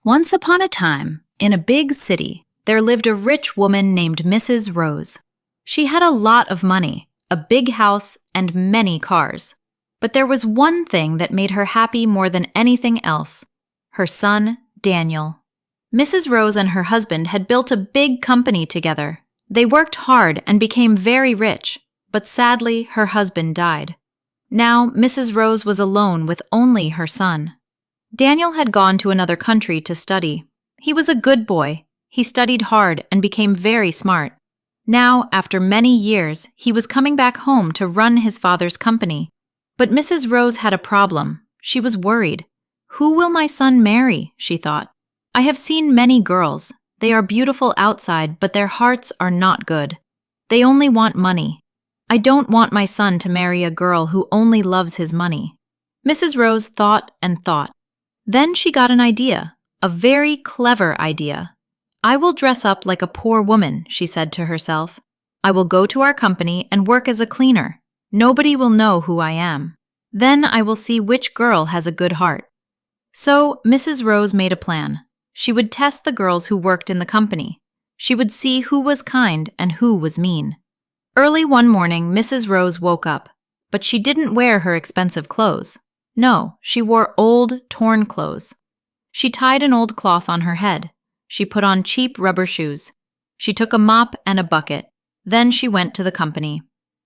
Once upon a time, in a big city, there lived a rich woman named Mrs. Rose. She had a lot of money, a big house, and many cars. But there was one thing that made her happy more than anything else: her son, Daniel. Mrs. Rose and her husband had built a big company together. They worked hard and became very rich, but sadly, her husband died. Now, Mrs. Rose was alone with only her son. Daniel had gone to another country to study. He was a good boy. He studied hard and became very smart. Now, after many years, he was coming back home to run his father's company. But Mrs. Rose had a problem. She was worried. "Who will my son marry?" she thought. "I have seen many girls. They are beautiful outside, but their hearts are not good. They only want money. I don't want my son to marry a girl who only loves his money." Mrs. Rose thought and thought. Then she got an idea, a very clever idea. "I will dress up like a poor woman," she said to herself. "I will go to our company and work as a cleaner. Nobody will know who I am. Then I will see which girl has a good heart." So Mrs. Rose made a plan. She would test the girls who worked in the company. She would see who was kind and who was mean. Early one morning, Mrs. Rose woke up, but she didn't wear her expensive clothes. No, she wore old, torn clothes. She tied an old cloth on her head. She put on cheap rubber shoes. She took a mop and a bucket. Then she went to the company.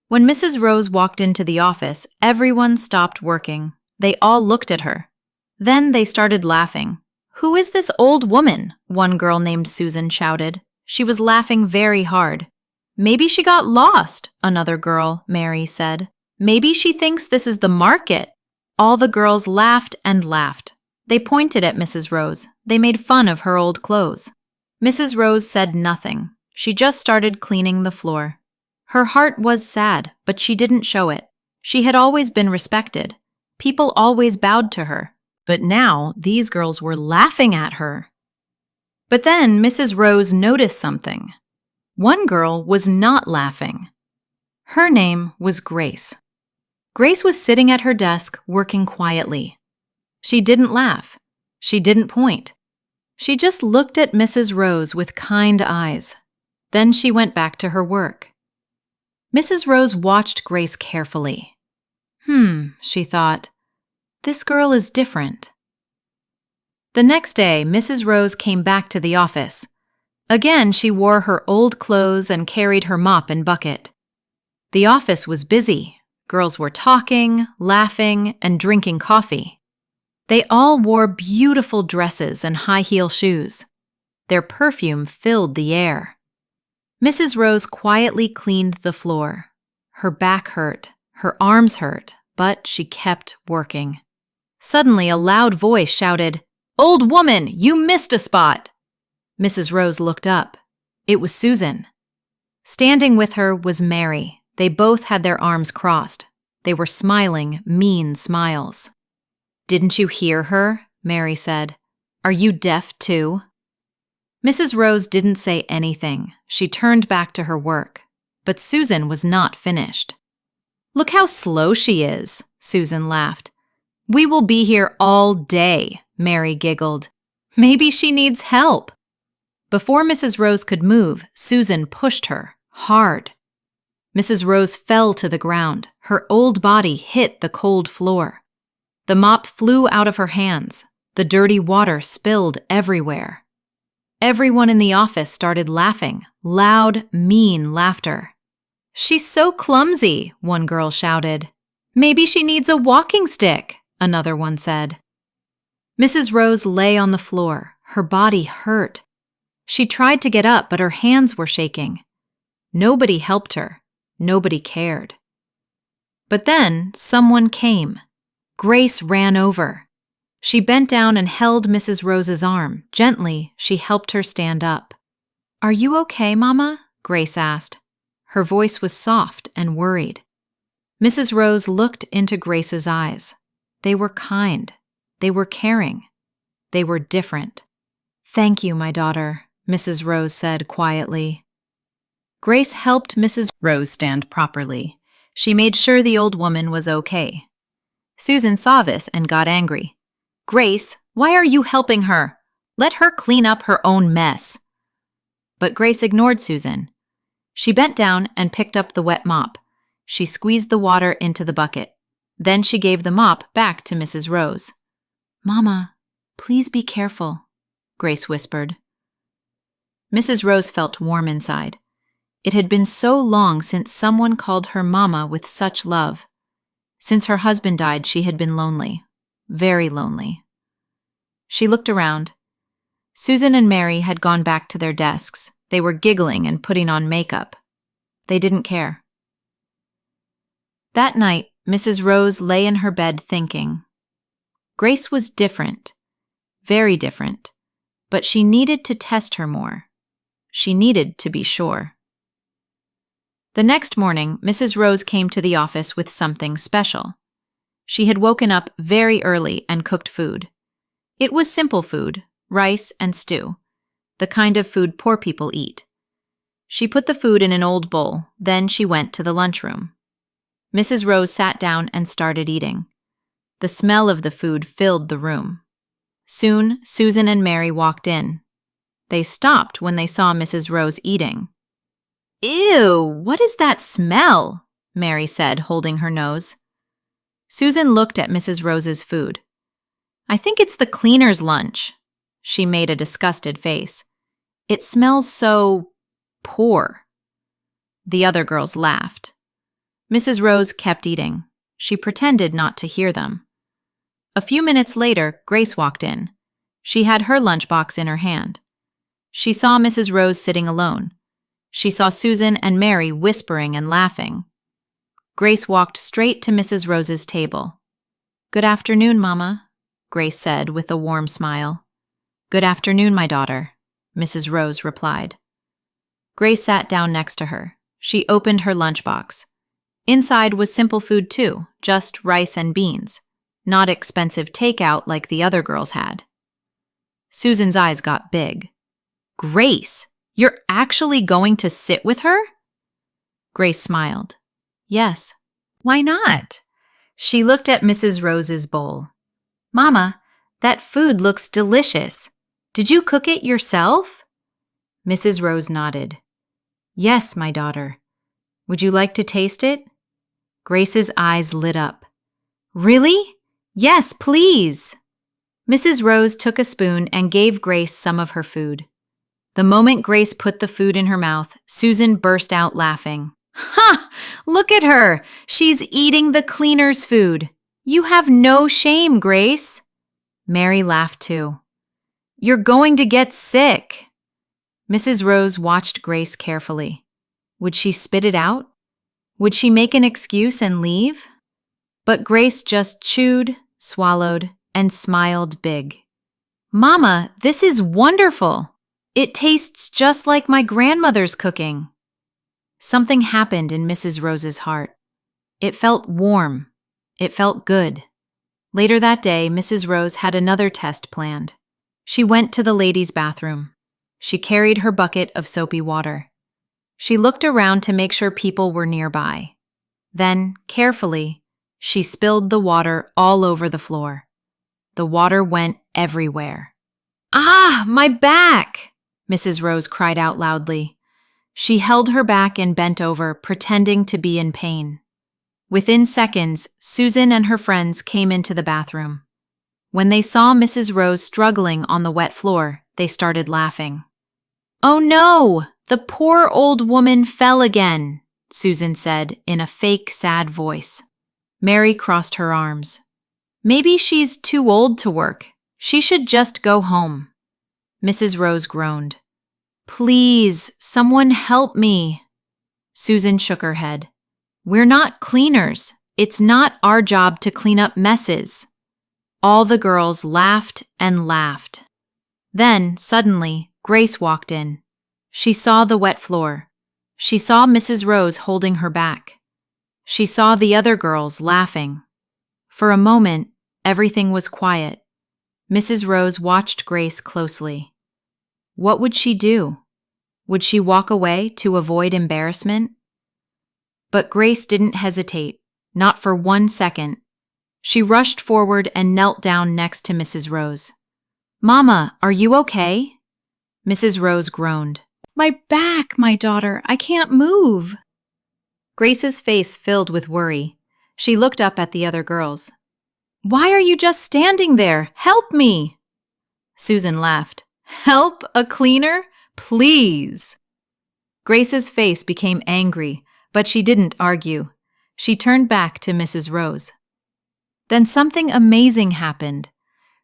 When Mrs. Rose walked into the office, everyone stopped working. They all looked at her. Then they started laughing. "Who is this old woman?" one girl named Susan shouted. She was laughing very hard. "Maybe she got lost," another girl, Mary, said. "Maybe she thinks this is the market." All the girls laughed and laughed. They pointed at Mrs. Rose. They made fun of her old clothes. Mrs. Rose said nothing. She just started cleaning the floor. Her heart was sad, but she didn't show it. She had always been respected. People always bowed to her. But now these girls were laughing at her. But then Mrs. Rose noticed something. One girl was not laughing. Her name was Grace. Grace was sitting at her desk, working quietly. She didn't laugh. She didn't point. She just looked at Mrs. Rose with kind eyes. Then she went back to her work. Mrs. Rose watched Grace carefully. She thought, "This girl is different." The next day, Mrs. Rose came back to the office. Again, she wore her old clothes and carried her mop and bucket. The office was busy. Girls were talking, laughing, and drinking coffee. They all wore beautiful dresses and high-heel shoes. Their perfume filled the air. Mrs. Rose quietly cleaned the floor. Her back hurt, her arms hurt, but she kept working. Suddenly, a loud voice shouted, "Old woman, you missed a spot!" Mrs. Rose looked up. It was Susan. Standing with her was Mary. They both had their arms crossed. They were smiling, mean smiles. "Didn't you hear her?" Mary said. "Are you deaf too?" Mrs. Rose didn't say anything. She turned back to her work. But Susan was not finished. "Look how slow she is," Susan laughed. "We will be here all day," Mary giggled. "Maybe she needs help." Before Mrs. Rose could move, Susan pushed her, hard. Mrs. Rose fell to the ground. Her old body hit the cold floor. The mop flew out of her hands. The dirty water spilled everywhere. Everyone in the office started laughing, loud, mean laughter. "She's so clumsy," one girl shouted. "Maybe she needs a walking stick," another one said. Mrs. Rose lay on the floor. Her body hurt. She tried to get up, but her hands were shaking. Nobody helped her. Nobody cared. But then someone came. Grace ran over. She bent down and held Mrs. Rose's arm. Gently, she helped her stand up. "Are you okay, Mama?" Grace asked. Her voice was soft and worried. Mrs. Rose looked into Grace's eyes. They were kind. They were caring. They were different. "Thank you, my daughter," Mrs. Rose said quietly. Grace helped Mrs. Rose stand properly. She made sure the old woman was okay. Susan saw this and got angry. "Grace, why are you helping her? Let her clean up her own mess. But Grace ignored Susan. She bent down and picked up the wet mop. She squeezed the water into the bucket. Then she gave the mop back to Mrs. Rose. "Mama, please be careful," Grace whispered. Mrs. Rose felt warm inside. It had been so long since someone called her Mama with such love. Since her husband died, she had been lonely, very lonely. She looked around. Susan and Mary had gone back to their desks. They were giggling and putting on makeup. They didn't care. That night, Mrs. Rose lay in her bed thinking. Grace was different, very different, but she needed to test her more. She needed to be sure. The next morning, Mrs. Rose came to the office with something special. She had woken up very early and cooked food. It was simple food, rice and stew, the kind of food poor people eat. She put the food in an old bowl, then she went to the lunchroom. Mrs. Rose sat down and started eating. The smell of the food filled the room. Soon, Susan and Mary walked in. They stopped when they saw Mrs. Rose eating. "Ew, what is that smell?" Mary said, holding her nose. Susan looked at Mrs. Rose's food. "I think it's the cleaner's lunch." She made a disgusted face. "It smells so poor." The other girls laughed. Mrs. Rose kept eating. She pretended not to hear them. A few minutes later, Grace walked in. She had her lunchbox in her hand. She saw Mrs. Rose sitting alone. She saw Susan and Mary whispering and laughing. Grace walked straight to Mrs. Rose's table. "Good afternoon, Mama," Grace said with a warm smile. "Good afternoon, my daughter," Mrs. Rose replied. Grace sat down next to her. She opened her lunchbox. Inside was simple food too, just rice and beans, not expensive takeout like the other girls had. Susan's eyes got big. "Grace, you're actually going to sit with her?" Grace smiled. "Yes, why not?" She looked at Mrs. Rose's bowl. "Mama, that food looks delicious. Did you cook it yourself?" Mrs. Rose nodded. "Yes, my daughter. Would you like to taste it?" Grace's eyes lit up. "Really? Yes, please." Mrs. Rose took a spoon and gave Grace some of her food. The moment Grace put the food in her mouth, Susan burst out laughing. "Ha! Look at her! She's eating the cleaner's food. You have no shame, Grace." Mary laughed too. "You're going to get sick." Mrs. Rose watched Grace carefully. Would she spit it out? Would she make an excuse and leave? But Grace just chewed, swallowed, and smiled big. "Mama, this is wonderful. It tastes just like my grandmother's cooking." Something happened in Mrs. Rose's heart. It felt warm. It felt good. Later that day, Mrs. Rose had another test planned. She went to the ladies' bathroom. She carried her bucket of soapy water. She looked around to make sure people were nearby. Then, carefully, she spilled the water all over the floor. The water went everywhere. "Ah, my back!" Mrs. Rose cried out loudly. She held her back and bent over, pretending to be in pain. Within seconds, Susan and her friends came into the bathroom. When they saw Mrs. Rose struggling on the wet floor, they started laughing. "Oh no! The poor old woman fell again," Susan said in a fake, sad voice. Mary crossed her arms. "Maybe she's too old to work. She should just go home." Mrs. Rose groaned. "Please, someone help me." Susan shook her head. "We're not cleaners. It's not our job to clean up messes." All the girls laughed and laughed. Then, suddenly, Grace walked in. She saw the wet floor. She saw Mrs. Rose holding her back. She saw the other girls laughing. For a moment, everything was quiet. Mrs. Rose watched Grace closely. What would she do? Would she walk away to avoid embarrassment? But Grace didn't hesitate, not for 1 second. She rushed forward and knelt down next to Mrs. Rose. Mama, are you okay? Mrs. Rose groaned. My back, my daughter. I can't move. Grace's face filled with worry. She looked up at the other girls. Why are you just standing there? Help me! Susan laughed. Help a cleaner? Please! Grace's face became angry, but she didn't argue. She turned back to Mrs. Rose. Then something amazing happened.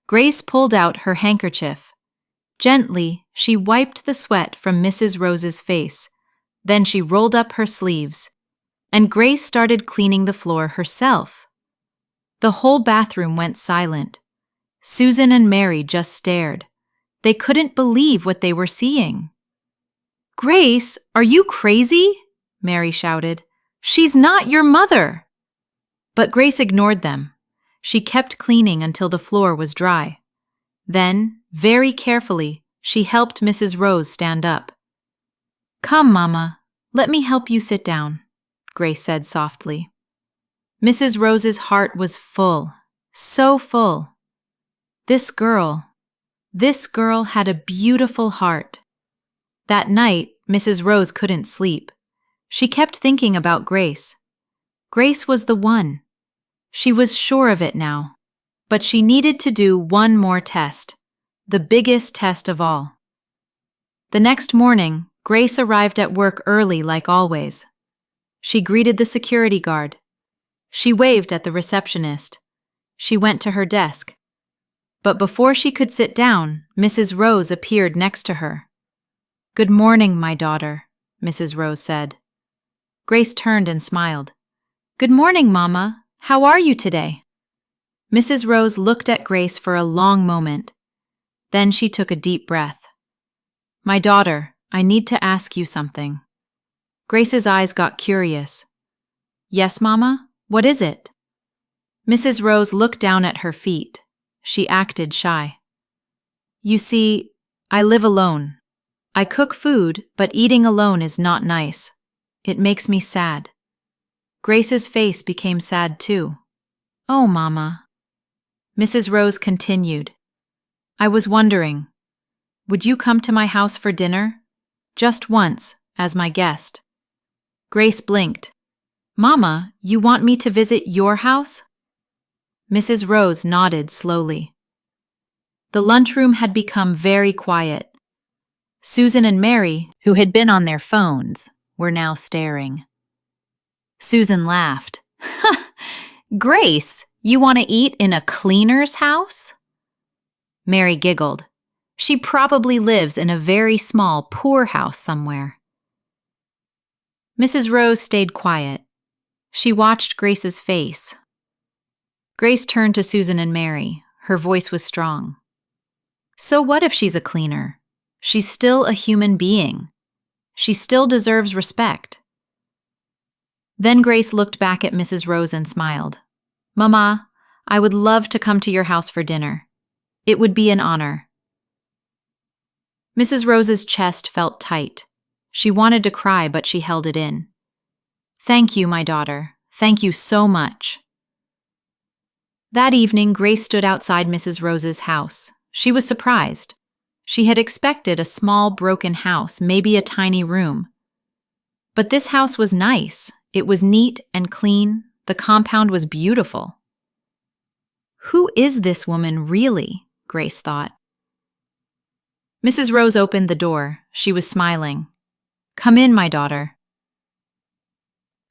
Grace pulled out her handkerchief. Gently, she wiped the sweat from Mrs. Rose's face. Then she rolled up her sleeves, and Grace started cleaning the floor herself. The whole bathroom went silent. Susan and Mary just stared. They couldn't believe what they were seeing. Grace, are you crazy? Mary shouted. She's not your mother. But Grace ignored them. She kept cleaning until the floor was dry. Then, very carefully, she helped Mrs. Rose stand up. Come, Mama, let me help you sit down, Grace said softly. Mrs. Rose's heart was full, so full. This girl had a beautiful heart. That night, Mrs. Rose couldn't sleep. She kept thinking about Grace. Grace was the one. She was sure of it now. But she needed to do one more test, the biggest test of all. The next morning, Grace arrived at work early like always. She greeted the security guard. She waved at the receptionist. She went to her desk. But before she could sit down, Mrs. Rose appeared next to her. Good morning, my daughter, Mrs. Rose said. Grace turned and smiled. Good morning, Mama. How are you today? Mrs. Rose looked at Grace for a long moment. Then she took a deep breath. My daughter, I need to ask you something. Grace's eyes got curious. Yes, Mama? What is it? Mrs. Rose looked down at her feet. She acted shy. You see, I live alone. I cook food, but eating alone is not nice. It makes me sad. Grace's face became sad too. Oh, Mama. Mrs. Rose continued. I was wondering, would you come to my house for dinner? Just once, as my guest. Grace blinked. Mama, you want me to visit your house? Mrs. Rose nodded slowly. The lunchroom had become very quiet. Susan and Mary, who had been on their phones, were now staring. Susan laughed. Grace, you want to eat in a cleaner's house? Mary giggled. She probably lives in a very small, poor house somewhere. Mrs. Rose stayed quiet. She watched Grace's face. Grace turned to Susan and Mary. Her voice was strong. So what if she's a cleaner? She's still a human being. She still deserves respect. Then Grace looked back at Mrs. Rose and smiled. Mama, I would love to come to your house for dinner. It would be an honor. Mrs. Rose's chest felt tight. She wanted to cry, but she held it in. Thank you, my daughter. Thank you so much. That evening, Grace stood outside Mrs. Rose's house. She was surprised. She had expected a small, broken house, maybe a tiny room. But this house was nice. It was neat and clean. The compound was beautiful. Who is this woman really? Grace thought. Mrs. Rose opened the door. She was smiling. Come in, my daughter.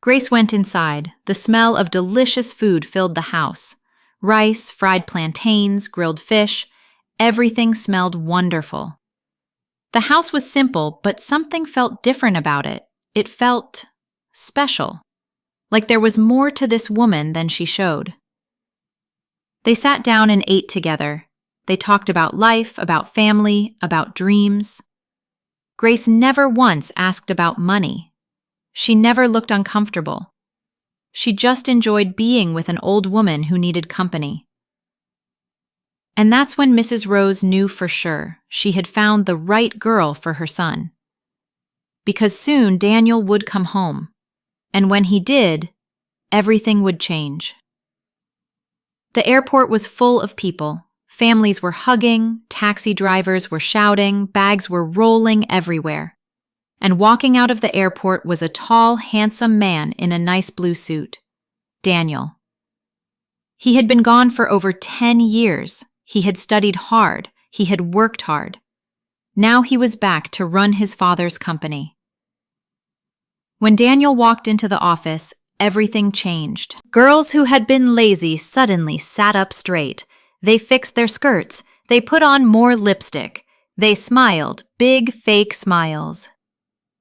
Grace went inside. The smell of delicious food filled the house. Rice, fried plantains, grilled fish, everything smelled wonderful. The house was simple, but something felt different about it. It felt special, like there was more to this woman than she showed. They sat down and ate together. They talked about life, about family, about dreams. Grace never once asked about money. She never looked uncomfortable. She just enjoyed being with an old woman who needed company. And that's when Mrs. Rose knew for sure she had found the right girl for her son. Because soon Daniel would come home, and when he did, everything would change. The airport was full of people, Families were hugging, taxi drivers were shouting, bags were rolling everywhere. And walking out of the airport was a tall, handsome man in a nice blue suit. Daniel. He had been gone for over 10 years. He had studied hard. He had worked hard. Now he was back to run his father's company. When Daniel walked into the office, everything changed. Girls who had been lazy suddenly sat up straight. They fixed their skirts. They put on more lipstick. They smiled, big fake smiles.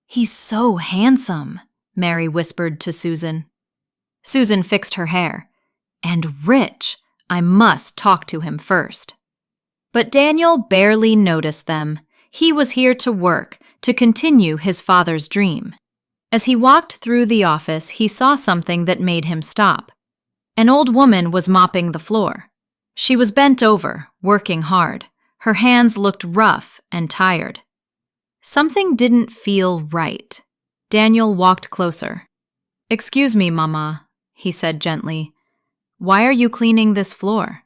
"He's so handsome," Mary whispered to Susan. Susan fixed her hair. "And rich. I must talk to him first." But Daniel barely noticed them. He was here to work, to continue his father's dream. As he walked through the office, he saw something that made him stop. An old woman was mopping the floor. She was bent over, working hard. Her hands looked rough and tired. Something didn't feel right. Daniel walked closer. "Excuse me, Mama," he said gently. "Why are you cleaning this floor?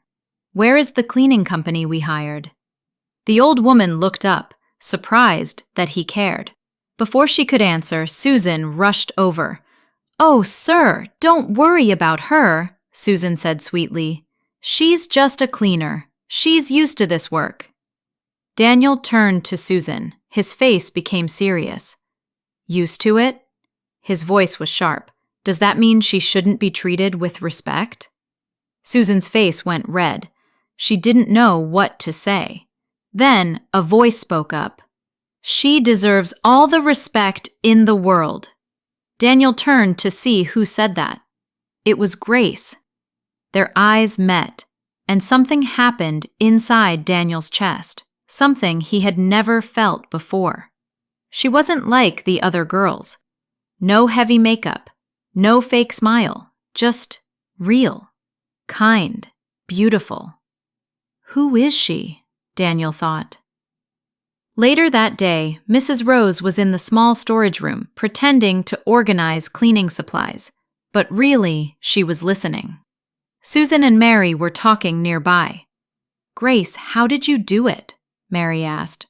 Where is the cleaning company we hired?" The old woman looked up, surprised that he cared. Before she could answer, Susan rushed over. "Oh, sir, don't worry about her," Susan said sweetly. "She's just a cleaner. She's used to this work." Daniel turned to Susan. His face became serious. "Used to it?" His voice was sharp. "Does that mean she shouldn't be treated with respect?" Susan's face went red. She didn't know what to say. Then a voice spoke up. "She deserves all the respect in the world." Daniel turned to see who said that. It was Grace. Their eyes met, and something happened inside Daniel's chest, something he had never felt before. She wasn't like the other girls. No heavy makeup, no fake smile, just real, kind, beautiful. Who is she? Daniel thought. Later that day, Mrs. Rose was in the small storage room, pretending to organize cleaning supplies, but really, she was listening. Susan and Mary were talking nearby. "Grace, how did you do it?" Mary asked.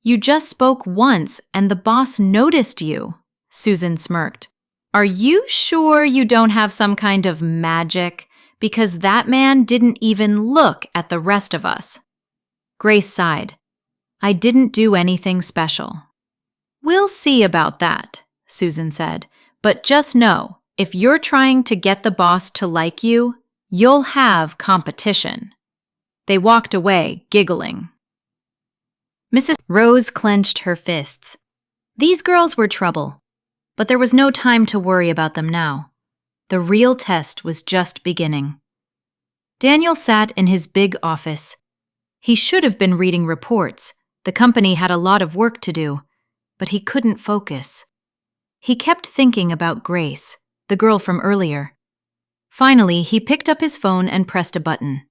"You just spoke once and the boss noticed you," Susan smirked. "Are you sure you don't have some kind of magic? Because that man didn't even look at the rest of us." Grace sighed. "I didn't do anything special." "We'll see about that," Susan said. "But just know, if you're trying to get the boss to like you, you'll have competition." They walked away, giggling. Mrs. Rose clenched her fists. These girls were trouble, but there was no time to worry about them now. The real test was just beginning. Daniel sat in his big office. He should have been reading reports. The company had a lot of work to do, but he couldn't focus. He kept thinking about Grace, the girl from earlier. Finally, he picked up his phone and pressed a button.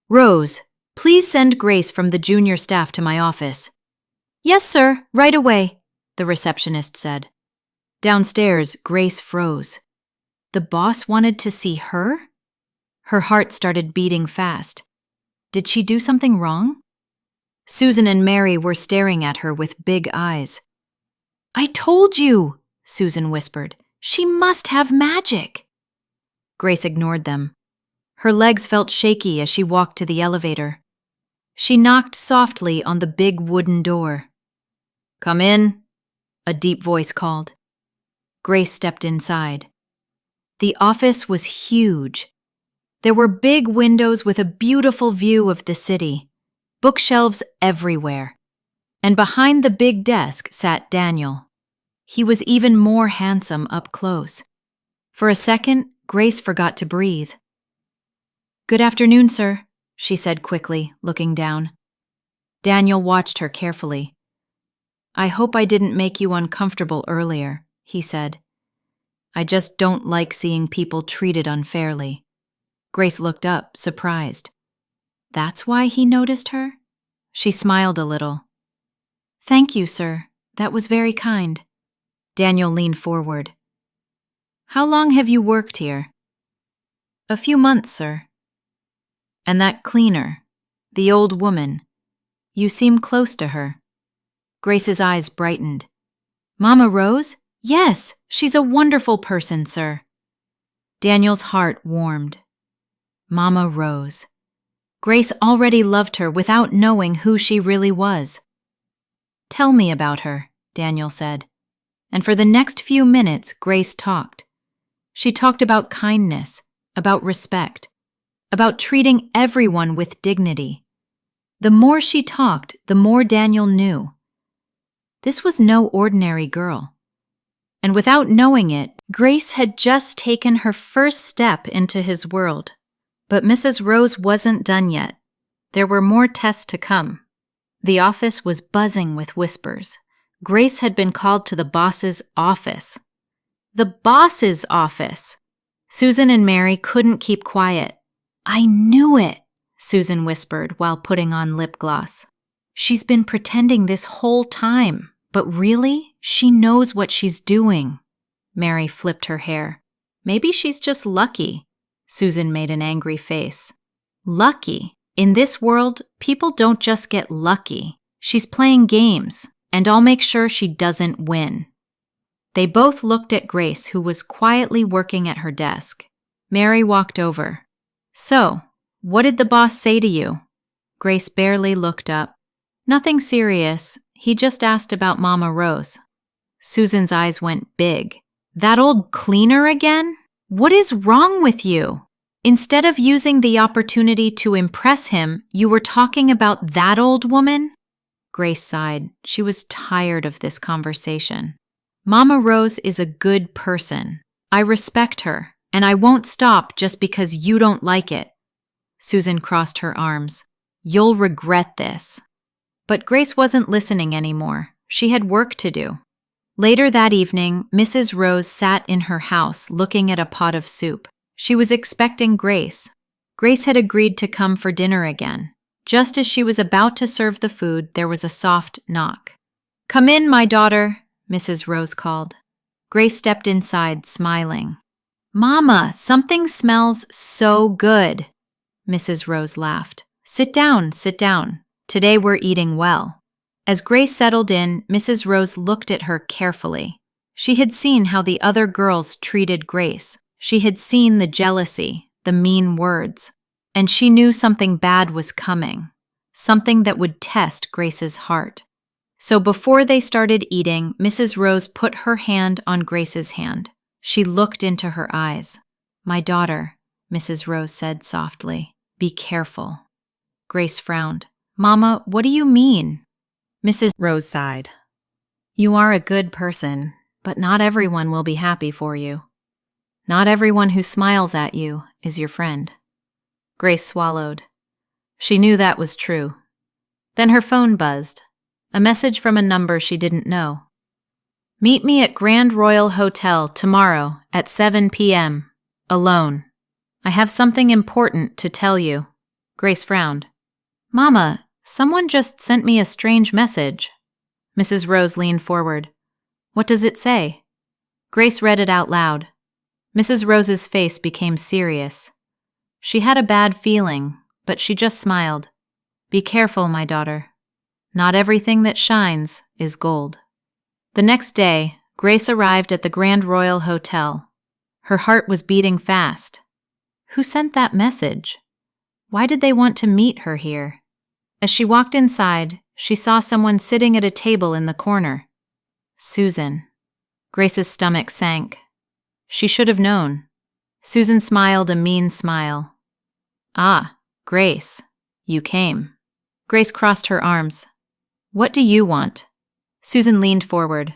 "Rose, please send Grace from the junior staff to my office." "Yes, sir, right away," the receptionist said. Downstairs, Grace froze. The boss wanted to see her? Her heart started beating fast. Did she do something wrong? Susan and Mary were staring at her with big eyes. "I told you," Susan whispered. "She must have magic." Grace ignored them. Her legs felt shaky as she walked to the elevator. She knocked softly on the big wooden door. "Come in," a deep voice called. Grace stepped inside. The office was huge. There were big windows with a beautiful view of the city, bookshelves everywhere. And behind the big desk sat Daniel. He was even more handsome up close. For a second, Grace forgot to breathe. "Good afternoon, sir," she said quickly, looking down. Daniel watched her carefully. "I hope I didn't make you uncomfortable earlier," he said. "I just don't like seeing people treated unfairly." Grace looked up, surprised. That's why he noticed her? She smiled a little. "Thank you, sir. That was very kind." Daniel leaned forward. "How long have you worked here?" "A few months, sir." "And that cleaner, the old woman. You seem close to her." Grace's eyes brightened. "Mama Rose? Yes, she's a wonderful person, sir." Daniel's heart warmed. Mama Rose. Grace already loved her without knowing who she really was. "Tell me about her," Daniel said. And for the next few minutes, Grace talked. She talked about kindness, about respect, about treating everyone with dignity. The more she talked, the more Daniel knew. This was no ordinary girl. And without knowing it, Grace had just taken her first step into his world. But Mrs. Rose wasn't done yet. There were more tests to come. The office was buzzing with whispers. Grace had been called to the boss's office. The boss's office! Susan and Mary couldn't keep quiet. "I knew it," Susan whispered while putting on lip gloss. "She's been pretending this whole time, but really, she knows what she's doing." Mary flipped her hair. "Maybe she's just lucky." Susan made an angry face. "Lucky? In this world, people don't just get lucky. She's playing games, and I'll make sure she doesn't win." They both looked at Grace, who was quietly working at her desk. Mary walked over. "So, what did the boss say to you?" Grace barely looked up. "Nothing serious. He just asked about Mama Rose." Susan's eyes went big. "That old cleaner again? What is wrong with you? Instead of using the opportunity to impress him, you were talking about that old woman?" Grace sighed. She was tired of this conversation. "Mama Rose is a good person. I respect her, and I won't stop just because you don't like it." Susan crossed her arms. "You'll regret this." But Grace wasn't listening anymore. She had work to do. Later that evening, Mrs. Rose sat in her house looking at a pot of soup. She was expecting Grace. Grace had agreed to come for dinner again. Just as she was about to serve the food, there was a soft knock. "Come in, my daughter," Mrs. Rose called. Grace stepped inside, smiling. "Mama, something smells so good." Mrs. Rose laughed. Sit down. Today we're eating well." As Grace settled in, Mrs. Rose looked at her carefully. She had seen how the other girls treated Grace. She had seen the jealousy, the mean words, and she knew something bad was coming, something that would test Grace's heart. So before they started eating, Mrs. Rose put her hand on Grace's hand. She looked into her eyes. "My daughter," Mrs. Rose said softly, "be careful." Grace frowned. "Mama, what do you mean?" Mrs. Rose sighed. "You are a good person, but not everyone will be happy for you. Not everyone who smiles at you is your friend." Grace swallowed. She knew that was true. Then her phone buzzed. A message from a number she didn't know. "Meet me at Grand Royal Hotel tomorrow at 7 p.m. Alone. I have something important to tell you." Grace frowned. "Mama, someone just sent me a strange message." Mrs. Rose leaned forward. "What does it say?" Grace read it out loud. Mrs. Rose's face became serious. She had a bad feeling, but she just smiled. "Be careful, my daughter. Not everything that shines is gold." The next day, Grace arrived at the Grand Royal Hotel. Her heart was beating fast. Who sent that message? Why did they want to meet her here? As she walked inside, she saw someone sitting at a table in the corner. Susan. Grace's stomach sank. She should have known. Susan smiled a mean smile. "Ah, Grace, you came." Grace crossed her arms. "What do you want?" Susan leaned forward.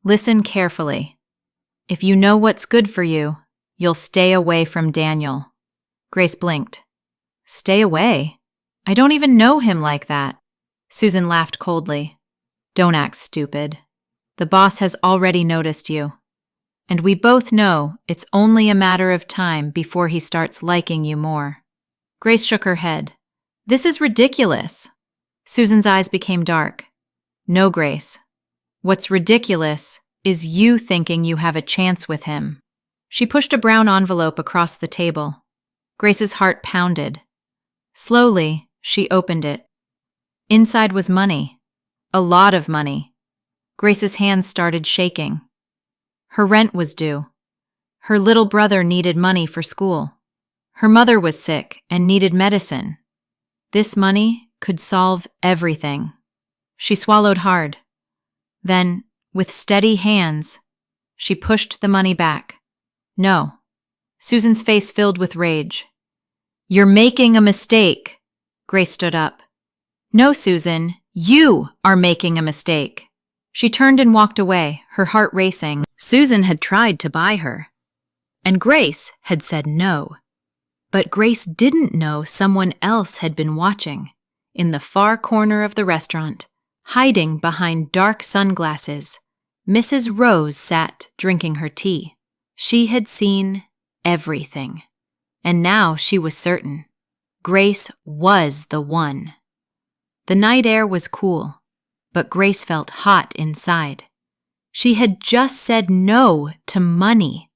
"Listen carefully. If you know what's good for you, you'll stay away from Daniel." Grace blinked. "Stay away? I don't even know him like that." Susan laughed coldly. "Don't act stupid. The boss has already noticed you. And we both know it's only a matter of time before he starts liking you more." Grace shook her head. "This is ridiculous." Susan's eyes became dark. "No, Grace. What's ridiculous is you thinking you have a chance with him." She pushed a brown envelope across the table. Grace's heart pounded. Slowly, She opened it. Inside was money. A lot of money. Grace's hands started shaking. Her rent was due. Her little brother needed money for school. Her mother was sick and needed medicine. This money could solve everything. She swallowed hard. Then, with steady hands, she pushed the money back. No. Susan's face filled with rage. "You're making a mistake." Grace stood up. "No, Susan, you are making a mistake." She turned and walked away, her heart racing. Susan had tried to buy her, and Grace had said no. But Grace didn't know someone else had been watching, in the far corner of the restaurant, hiding behind dark sunglasses. Mrs. Rose sat drinking her tea. She had seen everything, and now she was certain. Grace was the one. The night air was cool, but Grace felt hot inside. She had just said no to money,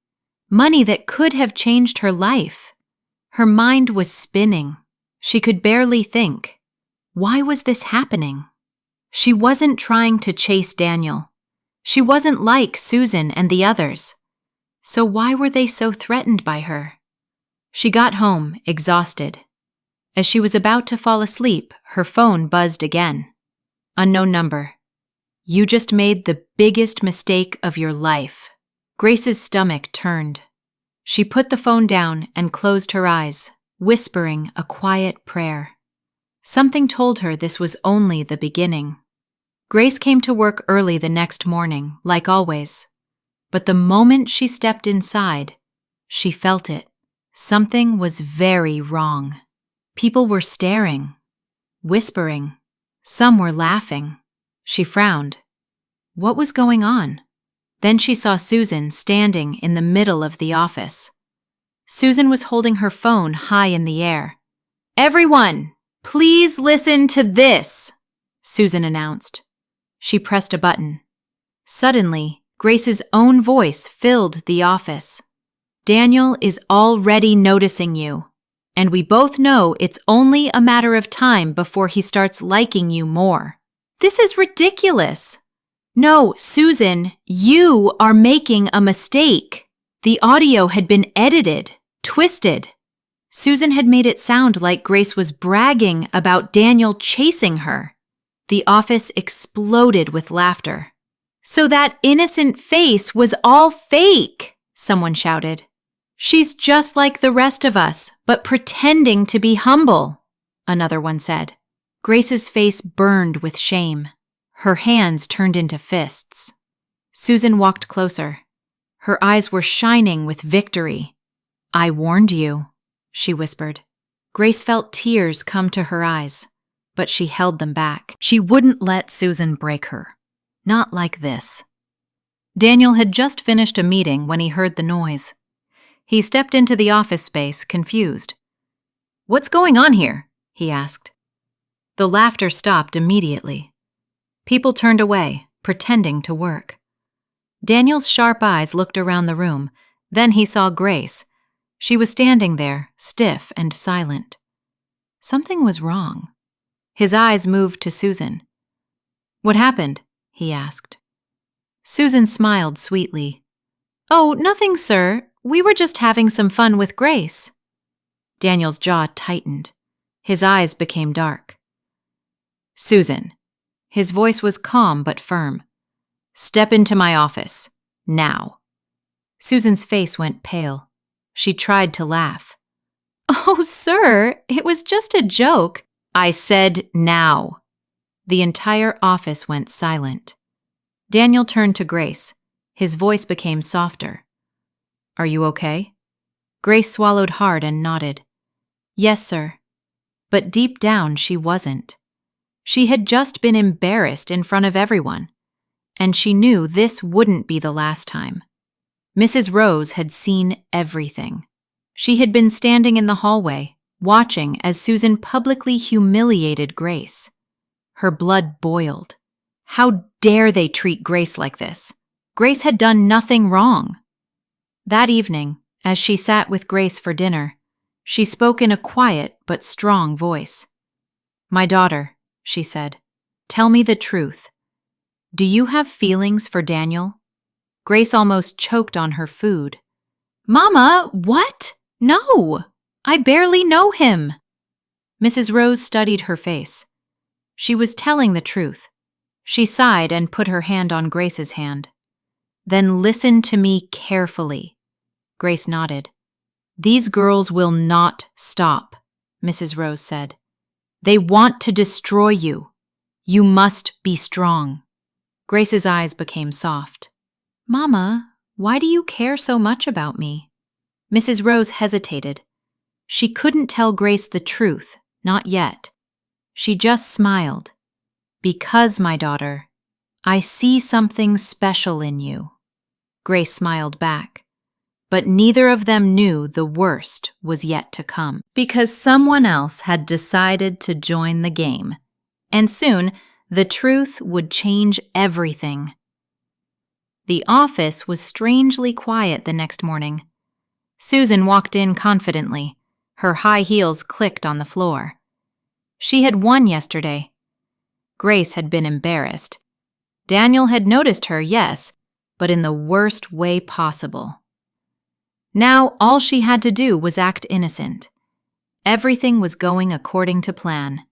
money that could have changed her life. Her mind was spinning. She could barely think. Why was this happening? She wasn't trying to chase Daniel. She wasn't like Susan and the others. So why were they so threatened by her? She got home, exhausted. As she was about to fall asleep, her phone buzzed again. Unknown number. "You just made the biggest mistake of your life." Grace's stomach turned. She put the phone down and closed her eyes, whispering a quiet prayer. Something told her this was only the beginning. Grace came to work early the next morning, like always. But the moment she stepped inside, she felt it. Something was very wrong. People were staring, whispering. Some were laughing. She frowned. What was going on? Then she saw Susan standing in the middle of the office. Susan was holding her phone high in the air. "Everyone, please listen to this," Susan announced. She pressed a button. Suddenly, Grace's own voice filled the office. "Daniel is already noticing you, and we both know it's only a matter of time before he starts liking you more. This is ridiculous. No, Susan, you are making a mistake." The audio had been edited, twisted. Susan had made it sound like Grace was bragging about Daniel chasing her. The office exploded with laughter. "So that innocent face was all fake," someone shouted. "She's just like the rest of us, but pretending to be humble," another one said. Grace's face burned with shame. Her hands turned into fists. Susan walked closer. Her eyes were shining with victory. "I warned you," she whispered. Grace felt tears come to her eyes, but she held them back. She wouldn't let Susan break her. Not like this. Daniel had just finished a meeting when he heard the noise. He stepped into the office space, confused. "What's going on here?" he asked. The laughter stopped immediately. People turned away, pretending to work. Daniel's sharp eyes looked around the room. Then he saw Grace. She was standing there, stiff and silent. Something was wrong. His eyes moved to Susan. "What happened?" he asked. Susan smiled sweetly. "Oh, nothing, sir. We were just having some fun with Grace." Daniel's jaw tightened. His eyes became dark. "Susan." His voice was calm but firm. "Step into my office. Now." Susan's face went pale. She tried to laugh. "Oh, sir, it was just a joke." "I said now." The entire office went silent. Daniel turned to Grace. His voice became softer. "Are you okay?" Grace swallowed hard and nodded. "Yes, sir." But deep down she wasn't. She had just been embarrassed in front of everyone, and she knew this wouldn't be the last time. Mrs. Rose had seen everything. She had been standing in the hallway, watching as Susan publicly humiliated Grace. Her blood boiled. How dare they treat Grace like this? Grace had done nothing wrong. That evening, as she sat with Grace for dinner, she spoke in a quiet but strong voice. "My daughter," she said, "tell me the truth. Do you have feelings for Daniel?" Grace almost choked on her food. "Mama, what? No! I barely know him." Mrs. Rose studied her face. She was telling the truth. She sighed and put her hand on Grace's hand. "Then listen to me carefully." Grace nodded. "These girls will not stop," Mrs. Rose said. "They want to destroy you. You must be strong." Grace's eyes became soft. "Mama, why do you care so much about me?" Mrs. Rose hesitated. She couldn't tell Grace the truth, not yet. She just smiled. "Because, my daughter, I see something special in you." Grace smiled back. But neither of them knew the worst was yet to come, because someone else had decided to join the game. And soon, the truth would change everything. The office was strangely quiet the next morning. Susan walked in confidently. Her high heels clicked on the floor. She had won yesterday. Grace had been embarrassed. Daniel had noticed her, yes, but in the worst way possible. Now all she had to do was act innocent. Everything was going according to plan.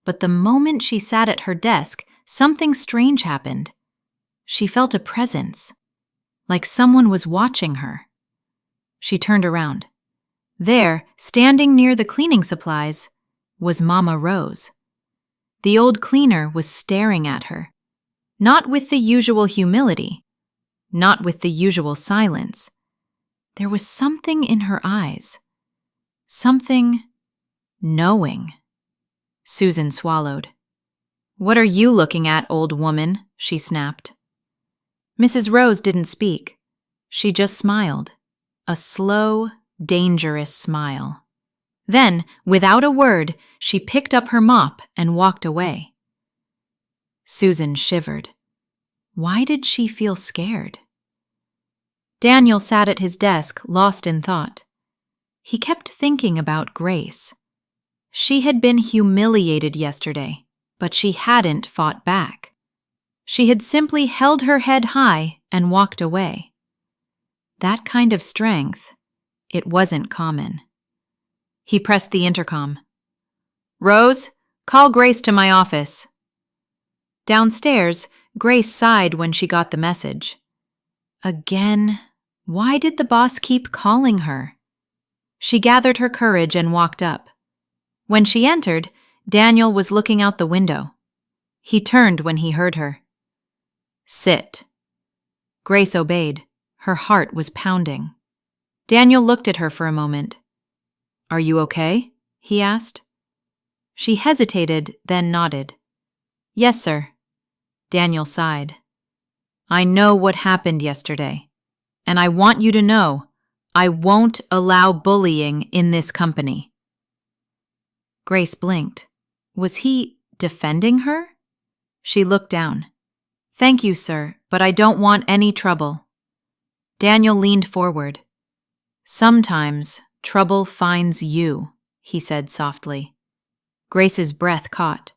But the moment she sat at her desk, something strange happened. She felt a presence, like someone was watching her. She turned around. There, standing near the cleaning supplies, was Mama Rose. The old cleaner was staring at her, not with the usual humility, not with the usual silence. There was something in her eyes, something knowing. Susan swallowed. "What are you looking at, old woman?" she snapped. Mrs. Rose didn't speak. She just smiled, a slow, dangerous smile. Then, without a word, she picked up her mop and walked away. Susan shivered. Why did she feel scared? Daniel sat at his desk, lost in thought. He kept thinking about Grace. She had been humiliated yesterday, but she hadn't fought back. She had simply held her head high and walked away. That kind of strength, it wasn't common. He pressed the intercom. "Rose, call Grace to my office." Downstairs, Grace sighed when she got the message. Again, why did the boss keep calling her? She gathered her courage and walked up. When she entered, Daniel was looking out the window. He turned when he heard her. "Sit." Grace obeyed. Her heart was pounding. Daniel looked at her for a moment. "Are you okay?" he asked. She hesitated, then nodded. "Yes, sir." Daniel sighed. "I know what happened yesterday, and I want you to know I won't allow bullying in this company." Grace blinked. Was he defending her? She looked down. "Thank you, sir, but I don't want any trouble." Daniel leaned forward. "Sometimes trouble finds you," he said softly. Grace's breath caught.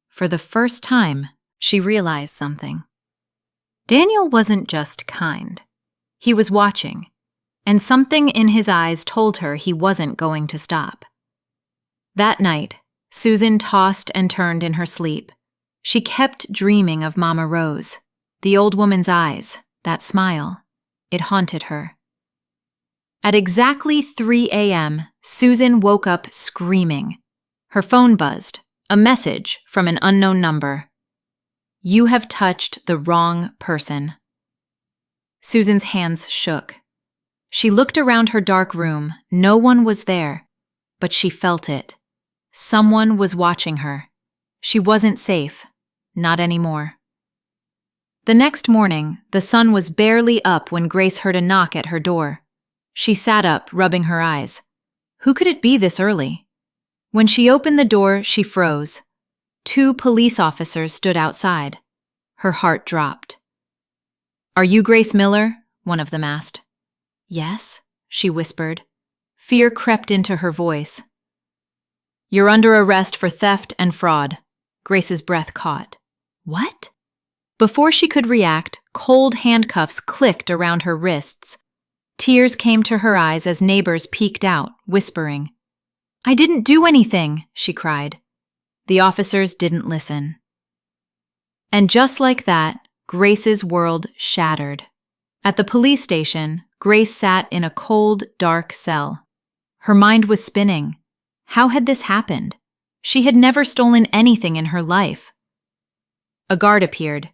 For the first time, she realized something. Daniel wasn't just kind. He was watching, and something in his eyes told her he wasn't going to stop. That night, Susan tossed and turned in her sleep. She kept dreaming of Mama Rose, the old woman's eyes, that smile. It haunted her. At exactly 3 a.m., Susan woke up screaming. Her phone buzzed, a message from an unknown number. "You have touched the wrong person." Susan's hands shook. She looked around her dark room. No one was there, but she felt it. Someone was watching her. She wasn't safe, not anymore. The next morning, the sun was barely up when Grace heard a knock at her door. She sat up, rubbing her eyes. Who could it be this early? When she opened the door, she froze. 2 police officers stood outside. Her heart dropped. "Are you Grace Miller?" one of them asked. "Yes," she whispered. Fear crept into her voice. You're under arrest for theft and fraud. Grace's breath caught. What? Before she could react, cold handcuffs clicked around her wrists. Tears came to her eyes as neighbors peeked out, whispering. I didn't do anything, she cried. The officers didn't listen. And just like that, Grace's world shattered. At the police station, Grace sat in a cold, dark cell. Her mind was spinning. How had this happened? She had never stolen anything in her life. A guard appeared.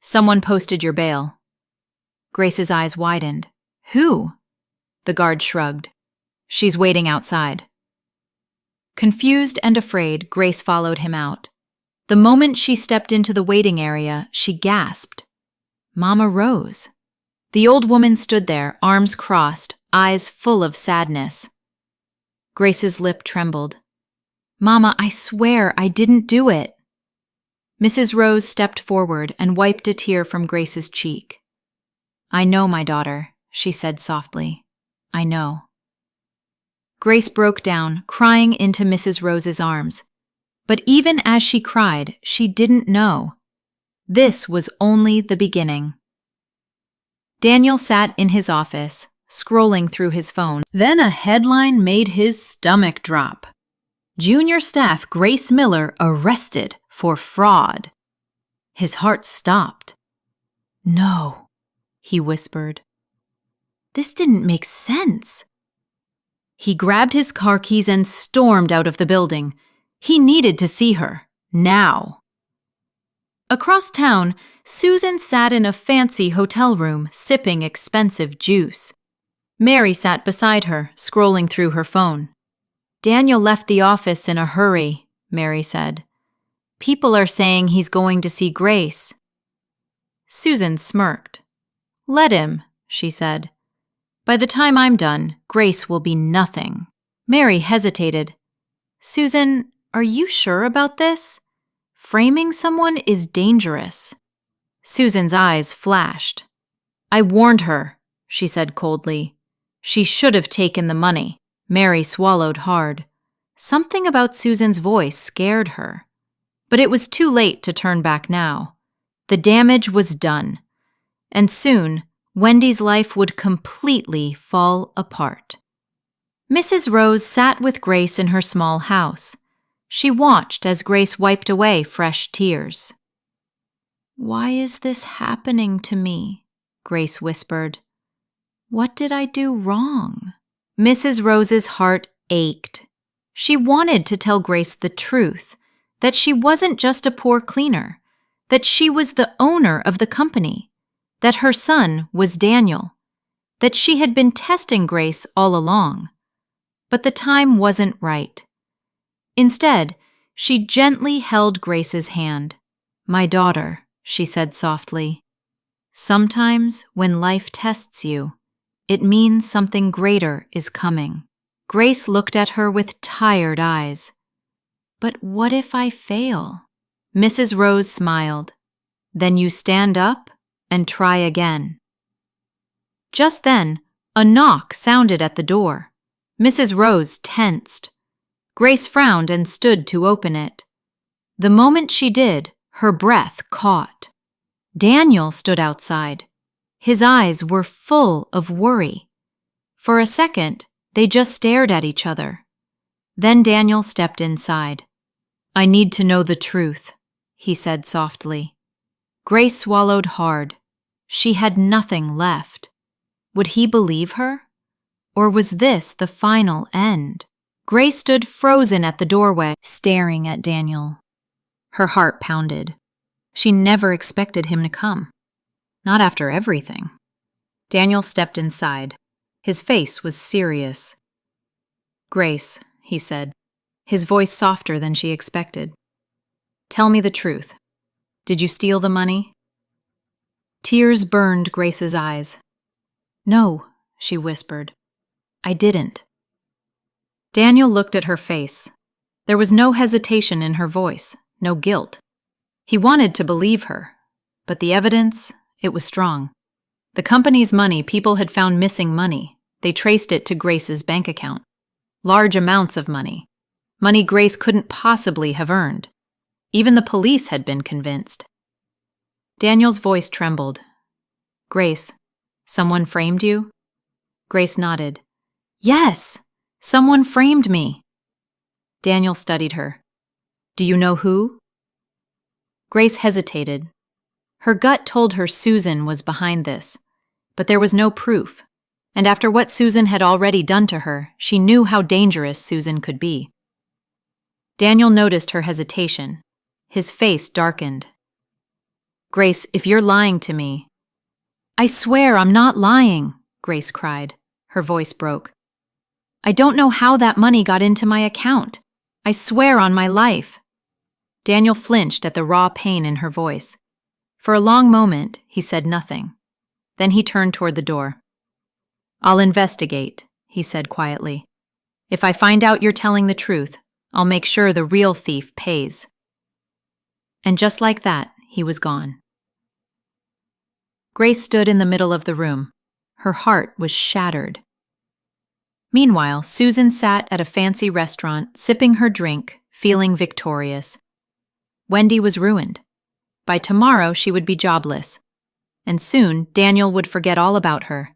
Someone posted your bail. Grace's eyes widened. Who? The guard shrugged. She's waiting outside. Confused and afraid, Grace followed him out. The moment she stepped into the waiting area, she gasped. Mama Rose. The old woman stood there, arms crossed, eyes full of sadness. Grace's lip trembled. Mama, I swear I didn't do it. Mrs. Rose stepped forward and wiped a tear from Grace's cheek. I know, my daughter, she said softly. I know. Grace broke down, crying into Mrs. Rose's arms. But even as she cried, she didn't know. This was only the beginning. Daniel sat in his office, scrolling through his phone. Then a headline made his stomach drop. Junior staff Grace Miller arrested for fraud. His heart stopped. No, he whispered. This didn't make sense. He grabbed his car keys and stormed out of the building. He needed to see her, now. Across town, Susan sat in a fancy hotel room, sipping expensive juice. Mary sat beside her, scrolling through her phone. Daniel left the office in a hurry, Mary said. People are saying he's going to see Grace. Susan smirked. Let him, she said. By the time I'm done, Grace will be nothing. Mary hesitated. Susan, are you sure about this? Framing someone is dangerous. Susan's eyes flashed. I warned her, she said coldly. She should have taken the money. Mary swallowed hard. Something about Susan's voice scared her. But it was too late to turn back now. The damage was done. And soon, Wendy's life would completely fall apart. Mrs. Rose sat with Grace in her small house. She watched as Grace wiped away fresh tears. Why is this happening to me? Grace whispered. What did I do wrong? Mrs. Rose's heart ached. She wanted to tell Grace the truth, that she wasn't just a poor cleaner, that she was the owner of the company, that her son was Daniel, that she had been testing Grace all along. But the time wasn't right. Instead, she gently held Grace's hand. My daughter, she said softly. Sometimes when life tests you, it means something greater is coming. Grace looked at her with tired eyes. But what if I fail? Mrs. Rose smiled. Then you stand up and try again. Just then, a knock sounded at the door. Mrs. Rose tensed. Grace frowned and stood to open it. The moment she did, her breath caught. Daniel stood outside. His eyes were full of worry. For a second, they just stared at each other. Then Daniel stepped inside. I need to know the truth, he said softly. Grace swallowed hard. She had nothing left. Would he believe her? Or was this the final end? Grace stood frozen at the doorway, staring at Daniel. Her heart pounded. She never expected him to come. Not after everything. Daniel stepped inside. His face was serious. Grace, he said, his voice softer than she expected. Tell me the truth. Did you steal the money? Tears burned Grace's eyes. No, she whispered. I didn't. Daniel looked at her face. There was no hesitation in her voice, no guilt. He wanted to believe her, but the evidence, it was strong. The company's money, people had found missing money. They traced it to Grace's bank account. Large amounts of money. money Grace couldn't possibly have earned. Even the police had been convinced. Daniel's voice trembled. "Grace, someone framed you?" Grace nodded. "Yes, someone framed me." Daniel studied her. "Do you know who?" Grace hesitated. Her gut told her Susan was behind this, but there was no proof, and after what Susan had already done to her, she knew how dangerous Susan could be. Daniel noticed her hesitation. His face darkened. "Grace, if you're lying to me—" "I swear I'm not lying," Grace cried. Her voice broke. "I don't know how that money got into my account. I swear on my life." Daniel flinched at the raw pain in her voice. For a long moment, he said nothing. Then he turned toward the door. "I'll investigate," he said quietly. "If I find out you're telling the truth, I'll make sure the real thief pays." And just like that, he was gone. Grace stood in the middle of the room. Her heart was shattered. Meanwhile, Susan sat at a fancy restaurant, sipping her drink, feeling victorious. Wendy was ruined. By tomorrow, she would be jobless. And soon, Daniel would forget all about her.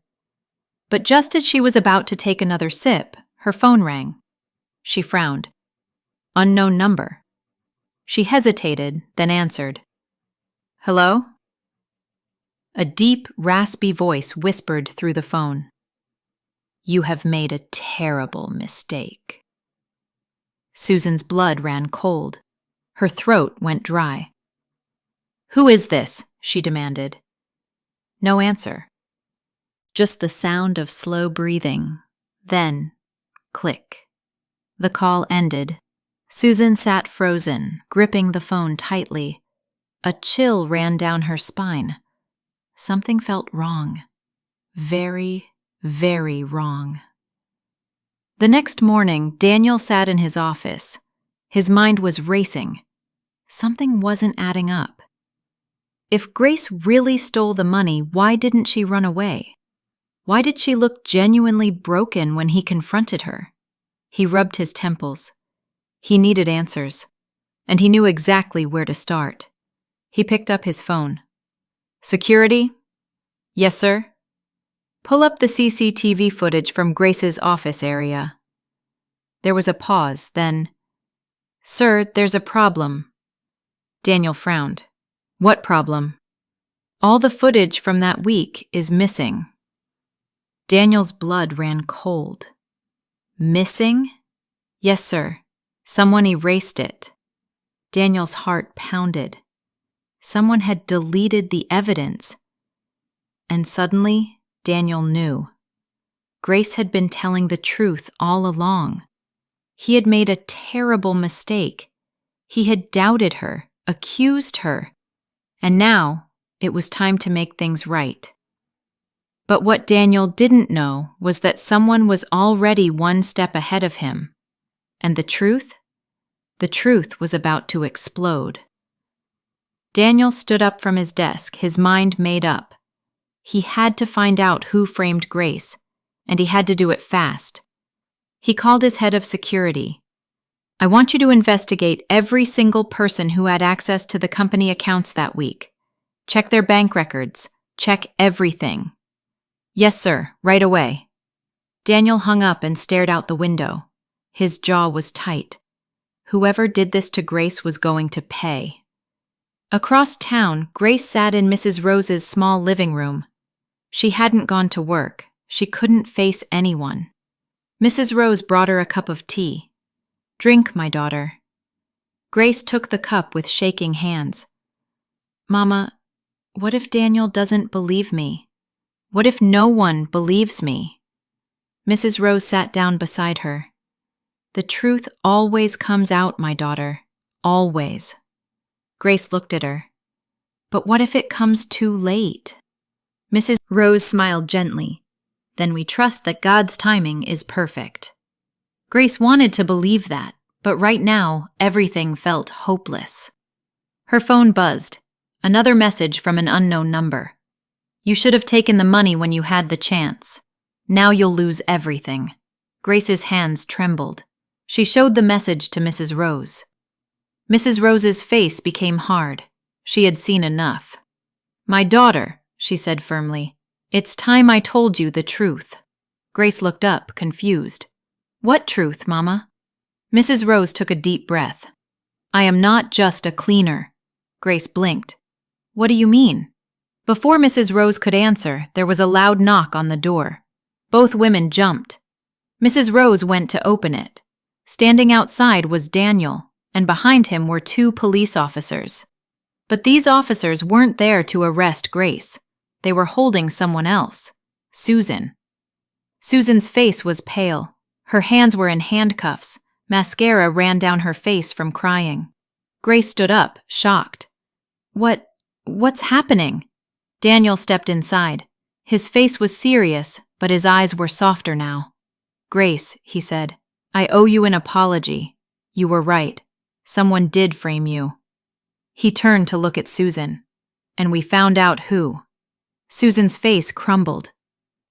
But just as she was about to take another sip, her phone rang. She frowned. Unknown number. She hesitated, then answered. "Hello?" A deep, raspy voice whispered through the phone. "You have made a terrible mistake." Susan's blood ran cold. Her throat went dry. "Who is this?" she demanded. No answer. Just the sound of slow breathing. Then, click. The call ended. Susan sat frozen, gripping the phone tightly. A chill ran down her spine. Something felt wrong. Very, very wrong. The next morning, Daniel sat in his office. His mind was racing. Something wasn't adding up. If Grace really stole the money, why didn't she run away? Why did she look genuinely broken when he confronted her? He rubbed his temples. He needed answers, and he knew exactly where to start. He picked up his phone. "Security?" "Yes, sir." "Pull up the CCTV footage from Grace's office area." There was a pause, then, "Sir, there's a problem." Daniel frowned. "What problem?" "All the footage from that week is missing." Daniel's blood ran cold. "Missing?" "Yes, sir. Someone erased it." Daniel's heart pounded. Someone had deleted the evidence. And suddenly, Daniel knew. Grace had been telling the truth all along. He had made a terrible mistake. He had doubted her, accused her. And now, it was time to make things right. But what Daniel didn't know was that someone was already one step ahead of him. And the truth? The truth was about to explode. Daniel stood up from his desk, his mind made up. He had to find out who framed Grace, and he had to do it fast. He called his head of security. "I want you to investigate every single person who had access to the company accounts that week. Check their bank records. Check everything." "Yes, sir, right away." Daniel hung up and stared out the window. His jaw was tight. Whoever did this to Grace was going to pay. Across town, Grace sat in Mrs. Rose's small living room. She hadn't gone to work. She couldn't face anyone. Mrs. Rose brought her a cup of tea. "Drink, my daughter." Grace took the cup with shaking hands. "Mama, what if Daniel doesn't believe me? What if no one believes me?" Mrs. Rose sat down beside her. "The truth always comes out, my daughter. Always." Grace looked at her. "But what if it comes too late?" Mrs. Rose smiled gently. "Then we trust that God's timing is perfect." Grace wanted to believe that, but right now, everything felt hopeless. Her phone buzzed. Another message from an unknown number. "You should have taken the money when you had the chance. Now you'll lose everything." Grace's hands trembled. She showed the message to Mrs. Rose. Mrs. Rose's face became hard. She had seen enough. "My daughter," she said firmly, "it's time I told you the truth." Grace looked up, confused. "What truth, Mama?" Mrs. Rose took a deep breath. "I am not just a cleaner." Grace blinked. "What do you mean?" Before Mrs. Rose could answer, there was a loud knock on the door. Both women jumped. Mrs. Rose went to open it. Standing outside was Daniel, and behind him were 2 police officers. But these officers weren't there to arrest Grace. They were holding someone else, Susan. Susan's face was pale. Her hands were in handcuffs. Mascara ran down her face from crying. Grace stood up, shocked. What's happening?" Daniel stepped inside. His face was serious, but his eyes were softer now. "Grace," he said, "I owe you an apology. You were right. Someone did frame you." He turned to look at Susan. "And we found out who." Susan's face crumbled.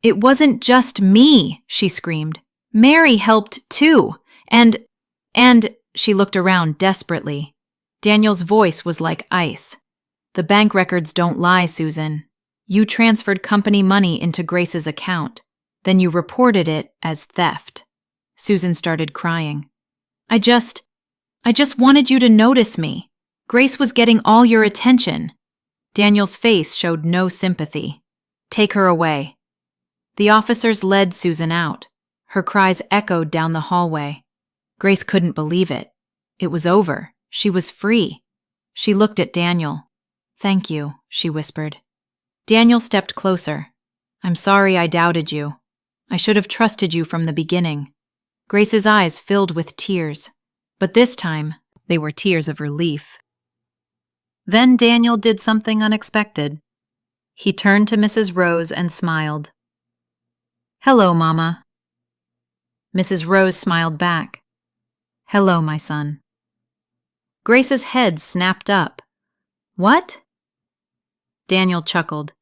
"It wasn't just me," she screamed. "Mary helped too. And she looked around desperately. Daniel's voice was like ice. "The bank records don't lie, Susan. You transferred company money into Grace's account. Then you reported it as theft." Susan started crying. I just wanted you to notice me. Grace was getting all your attention." Daniel's face showed no sympathy. "Take her away." The officers led Susan out. Her cries echoed down the hallway. Grace couldn't believe it. It was over. She was free. She looked at Daniel. "Thank you," she whispered. Daniel stepped closer. "I'm sorry I doubted you. I should have trusted you from the beginning." Grace's eyes filled with tears, but this time they were tears of relief. Then Daniel did something unexpected. He turned to Mrs. Rose and smiled. "Hello, Mama." Mrs. Rose smiled back. "Hello, my son." Grace's head snapped up. "What?" Daniel chuckled.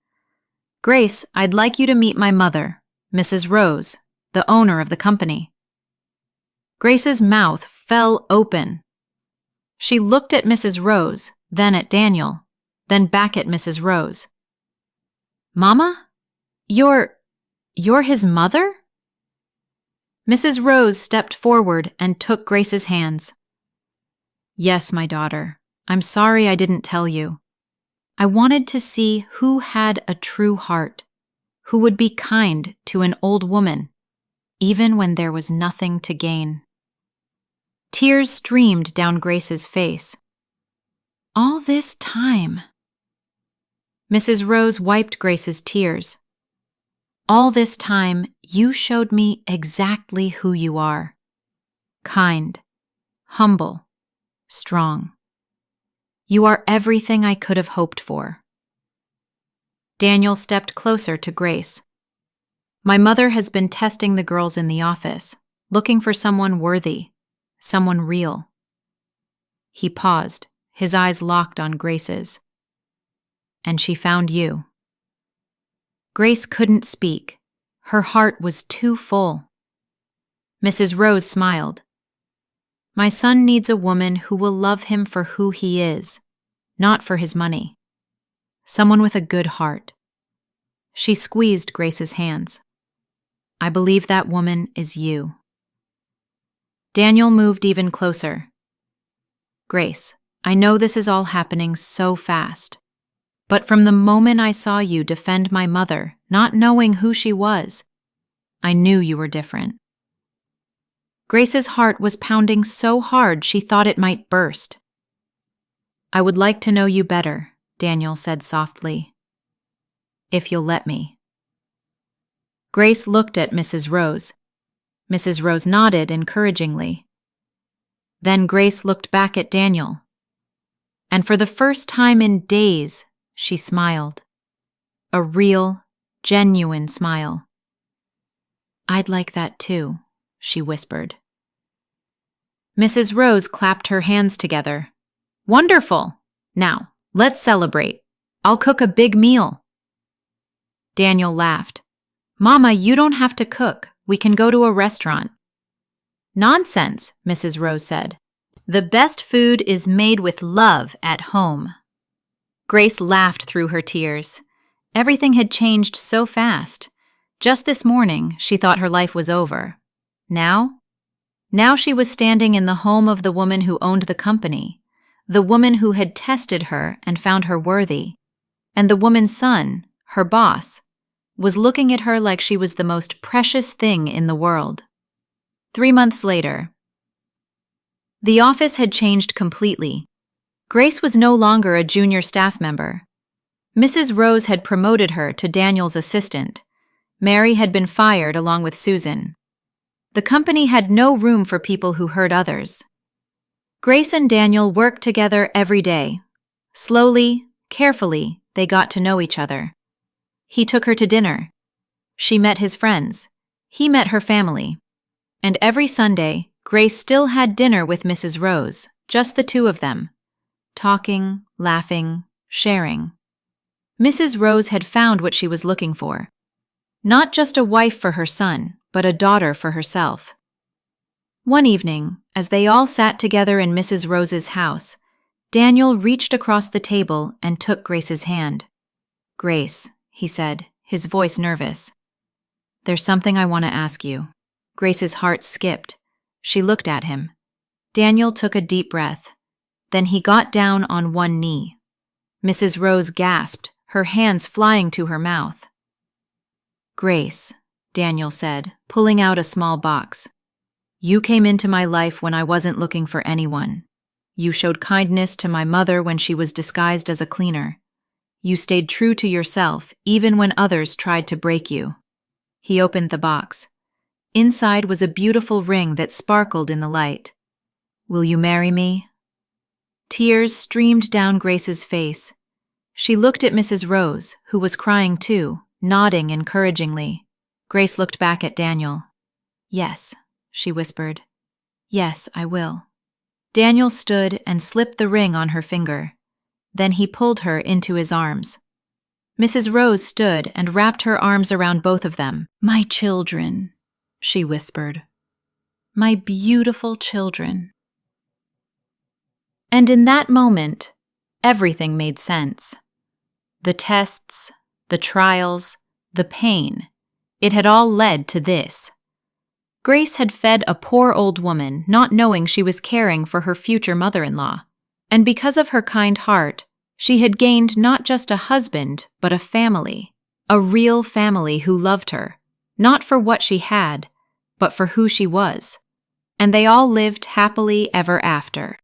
"Grace, I'd like you to meet my mother, Mrs. Rose, the owner of the company." Grace's mouth fell open. She looked at Mrs. Rose, then at Daniel, then back at Mrs. Rose. "Mama? You're his mother?" Mrs. Rose stepped forward and took Grace's hands. "Yes, my daughter. I'm sorry I didn't tell you. I wanted to see who had a true heart, who would be kind to an old woman, even when there was nothing to gain." Tears streamed down Grace's face. "All this time." Mrs. Rose wiped Grace's tears. "All this time, you showed me exactly who you are. Kind, humble, strong. You are everything I could have hoped for." Daniel stepped closer to Grace. "My mother has been testing the girls in the office, looking for someone worthy, someone real." He paused, his eyes locked on Grace's. "And she found you." Grace couldn't speak. Her heart was too full. Mrs. Rose smiled. "My son needs a woman who will love him for who he is, not for his money. Someone with a good heart." She squeezed Grace's hands. "I believe that woman is you." Daniel moved even closer. "Grace, I know this is all happening so fast, but from the moment I saw you defend my mother, not knowing who she was, I knew you were different." Grace's heart was pounding so hard she thought it might burst. "I would like to know you better," Daniel said softly. "If you'll let me." Grace looked at Mrs. Rose. Mrs. Rose nodded encouragingly. Then Grace looked back at Daniel. And for the first time in days, she smiled. A real, genuine smile. "I'd like that too," she whispered. Mrs. Rose clapped her hands together. "Wonderful! Now, let's celebrate. I'll cook a big meal." Daniel laughed. "Mama, you don't have to cook. We can go to a restaurant." Nonsense, Mrs. Rose said. The best food is made with love at home. Grace laughed through her tears. Everything had changed so fast. Just this morning, she thought her life was over. Now she was standing in the home of the woman who owned the company, the woman who had tested her and found her worthy. And the woman's son, her boss, was looking at her like she was the most precious thing in the world. 3 months later, the office had changed completely. Grace was no longer a junior staff member. Mrs. Rose had promoted her to Daniel's assistant. Mary had been fired along with Susan. The company had no room for people who hurt others. Grace and Daniel worked together every day. Slowly, carefully, they got to know each other. He took her to dinner. She met his friends. He met her family. And every Sunday, Grace still had dinner with Mrs. Rose, just the two of them, talking, laughing, sharing. Mrs. Rose had found what she was looking for. Not just a wife for her son, but a daughter for herself. One evening, as they all sat together in Mrs. Rose's house, Daniel reached across the table and took Grace's hand. "Grace," he said, his voice nervous. "There's something I want to ask you." Grace's heart skipped. She looked at him. Daniel took a deep breath. Then he got down on one knee. Mrs. Rose gasped, her hands flying to her mouth. "Grace," Daniel said, pulling out a small box. "You came into my life when I wasn't looking for anyone. You showed kindness to my mother when she was disguised as a cleaner. You stayed true to yourself even when others tried to break you." He opened the box. Inside was a beautiful ring that sparkled in the light. "Will you marry me?" Tears streamed down Grace's face. She looked at Mrs. Rose, who was crying too, nodding encouragingly. Grace looked back at Daniel. "Yes," she whispered. "Yes, I will." Daniel stood and slipped the ring on her finger. Then he pulled her into his arms. Mrs. Rose stood and wrapped her arms around both of them. "My children," she whispered. "My beautiful children." And in that moment, everything made sense. The tests, the trials, the pain, it had all led to this. Grace had fed a poor old woman, not knowing she was caring for her future mother-in-law. And because of her kind heart, she had gained not just a husband, but a family. A real family who loved her, not for what she had, but for who she was. And they all lived happily ever after.